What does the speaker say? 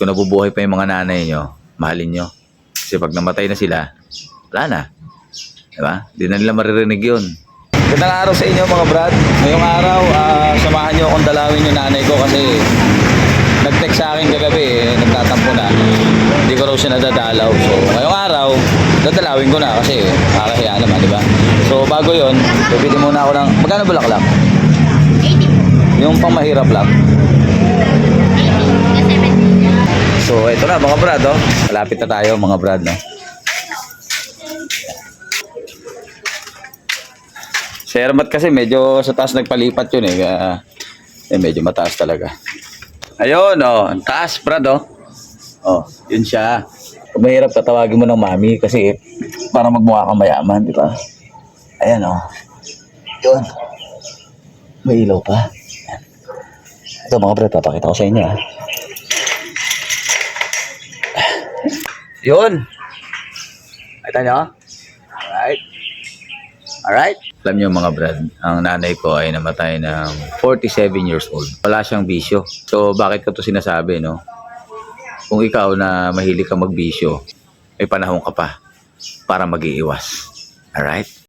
Kung nabubuhay pa yung mga nanay nyo, mahalin nyo. Kasi pag namatay na sila, wala na. Diba? Di na nila maririnig yun. Gandang araw sa inyo mga brad. Ngayong araw, samahan nyo akong dalawin yung nanay ko kasi nag-text sa akin kagabi, nagtatampo na. Hindi ko raw siya nadadalaw. So, ngayong araw, dadalawin ko na kasi kakahiya naman, di ba? So, bago yun, bibili muna ako ng, magkano bulaklak? 80 po. Yung pang mahirap lang. 80 So, ito na mga brad, oh. Malapit na tayo mga brad, no? Si Hermat kasi medyo sa taas nagpalipat yun, eh. Medyo mataas talaga. Ayun, oh. Ang taas, brad, oh. Oh, yun siya. Kung mahirap, tatawagin mo ng mami kasi para magmukha kang mayaman, di ba? Ayan, oh. Yun. May ilaw pa. Ayan. Ito mga brad, papakita ko sa inyo, ah. Yun. Kita nyo? Alright. Alright. Alam nyo mga brad, ang nanay ko ay namatay ng 47 years old. Wala siyang bisyo. So bakit ko to sinasabi, no? Kung ikaw na mahilig ka magbisyo, may panahon ka pa para mag-iiwas. Alright?